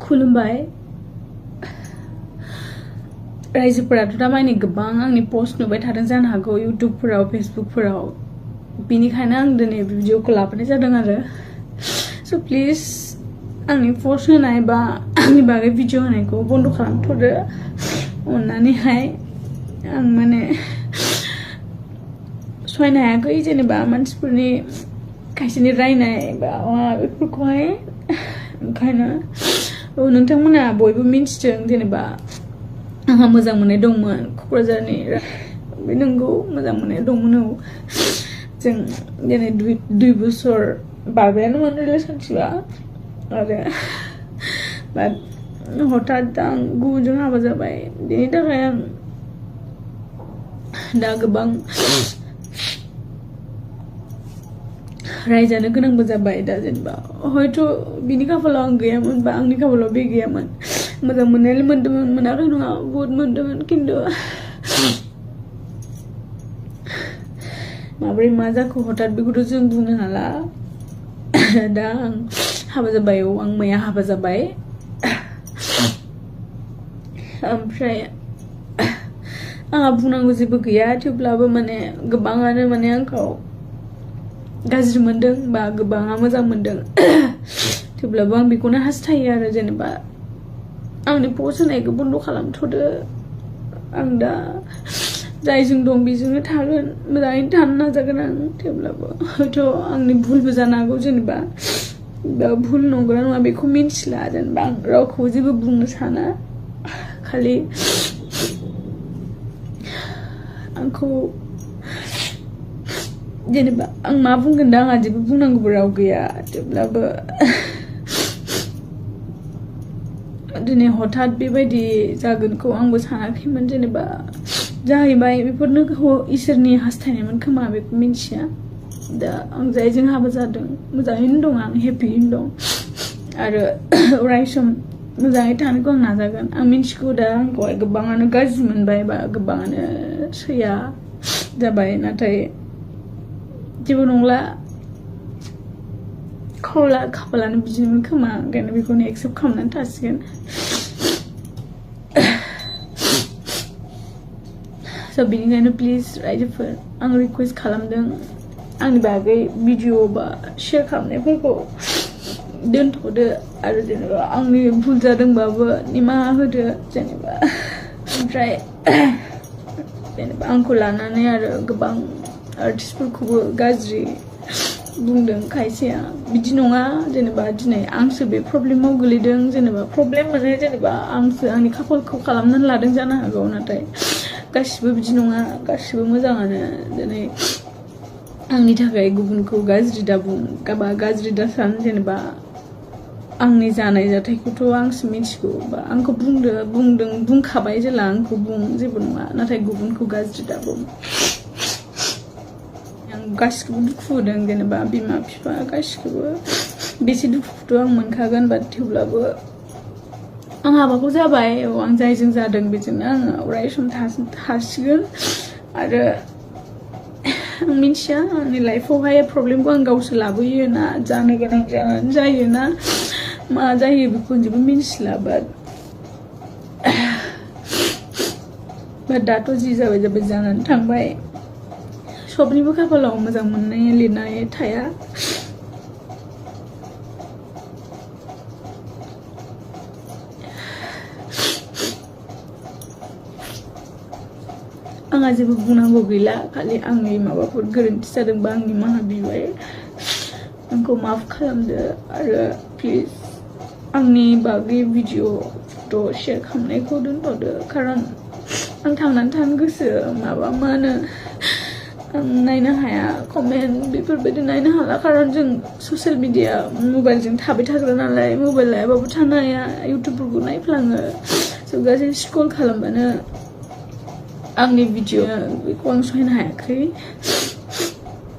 खुलुमबाय रायजोफोराथ' दामानि गोबां आंनि पोस्ट नुबाय थादों जानो हागौ इउट्युबफोराव फेसबुकफोराव बिनिखायनो आं दिनै भिडिअखौ लाबोनाय जादों आरो स' प्लिज आंनि पोस्ट होनाय बा आंनि बागै भिडिअ होनायखौ बन्द खालामथ'दो अननानैहाय आं माने सहायनो हायाखै जेनेबा मानसिफोरनि खायसेनि रायनाय बा बेफोरखौहाय ओंखायनो नोंथांमोना बयबो मिन्थिदों जेनेबा आंहा मोजां मोननाय दंमोन क'क्राझारनि बे नंगौ मोजां मोननाय दंमोन जों दिनै 2 बोसोर बारबायानोमोन रिलेशनशिपआ आरो बाट हठात आं गुबुनजों हाबा जाबाय बेनि थाखाय आं दा गोबां रायजानो गोनांबो जाबाय दा जेनेबा हयथ' बिनि खाफालाव आं गैयामोन बा आंनि खाफालाव बे गैयामोन मोजां मोननायालाय मोनदोंमोन मोनाखै नङा बहुत मोनदोंमोन खिन्थु माबोरै मा जाखो हठात बेखौथ' जों बुंनो हाला दा आं हाबा जाबाय आं मैया हाबा जाबाय ओमफ्राय आंहा बुंनांगौ जेबो गैया थेवब्लाबो माने गोबाङानो माने आंखौ गाज्रि मोनदों बा गोबाङा मोजां मोनदों थेवब्लाबो आं बेखौनो हास्थायो आरो जेनेबा आंनि पोस्ट होनायखौ बन्द खालामथ'दो आं दा जायजों दं बेजोंनो थागोन मोजाङैनो थानो नाजागोन आं थेवब्लाबो हयथ' आंनि भुलबो जानो हागौ जेनेबा बा भुल नंगौना नङा बेखौ मिन्थिला जेनेबा आं रावखौबो जेबो बुंनो साना खालि आंखौ जेनेबा आं मा बुंगोन दा आंहा जेबो बुंनांगौबो राव गैया थेवब्लाबो दिनै हठात बेबायदि जागोनखौ आंबो सानाखैमोन जेनेबा जाहैबाय बेफोरनो इसोरनि हास्थायनायमोन खोमा बेखौ मिन्थिया दा आं जायजों हाबा जादों मोजाङैनो दं आं हेपियैनो दं आरो अराय सम मोजाङै थानोखौ आं नाजागोन आं मिन्थिगौ दा आंखौहाय गोबाङानो गाज्रि मोनबाय बा गोबाङानो सैया जाबाय नाथाय जेबो नंला खाफालानो बिदिमोन खोमा ओंखायनो बेखौनो एक्सेप्ट खालामनानै थासिगोन स' बिनिखायनो प्लिज रायजोफोर आं रिकुवेस्ट खालामदों आंनि बागै भिडिअ बा शेयार खालामनायफोरखौ दोनथ'दो आरो जेनेबा आंनि भुल जादोंबाबो निमाहा होदो जेनेबा ओमफ्राय जेनेबा आंखौ लानानै आरो गोबां आर्टिस्टफोरखौबो गाज्रि बुंदों खायसेया बिदि नङा जेनेबा दिनै आंसो बे प्रब्लेमाव गोलैदों जेनेबा प्रब्लेम माने जेनेबा आंसो आंनि खाफालखौ खालामनानै लादों जानो हागौ नाथाय गासिबो बिदि नङा गासिबो मोजाङानो दिनै आंनि थाखाय गुबुनखौ गाज्रि दाबुं बा गाज्रि दासान जेनेबा आंनि जानाय जाथायखौथ' आंसो मिथिगौ बा आंखौ बुंखाबाय जेला आंखौ बुं जेबो नङा नाथाय गुबुनखौ गाज्रि दाबुं गासिखौबो दुखु होदों जेनेबा बिमा बिफा गासिखौबो बेसे दुखुखौथ' आं मोनखागोन बाट थेवब्लाबो आं हाबाखौ जाबाय आं जायजों जादों बेजोंनो आङो अराय सम थासिगोन आरो आं मिन्थिया आंनि लाइफआवहाय प्रब्लेमखौ आं गावसो लाबोयो ना जानो गोनां जानानै जायो ना मा जायो बेखौ जेबो मिन्थिला बाट दाथ' जि जाबाय जानानै थांबाय सबनिबो खाफालाव मोजां मोननाय लिरनाय थाया आंहा जेबो बुंनांगौ गैला खालि आंनि माबाफोर गोरोन्थि जादोंबा आं निमाहा बिबाय आंखौ माफ खालामदो आरो प्लिज आंनि बागै भिडिअ फट' शेयार खालामनायखौ दोनथ'दो खारन आं थांनानै थानो गोसो माबा मा होनो आं नायनो हाया कमेन्ट बेफोरबायदि नायनो हाला खारन जों ससियेल मिडिया मबाइलजों थाबाय थाग्रा नालाय मबाइल लायाबाबो थानो हाया इउटुबफोरखौ नायफ्लाङो स' गासै स्क्रल खालामबानो आंनि भिडिअ बेखौ आं सहायनो हायाखै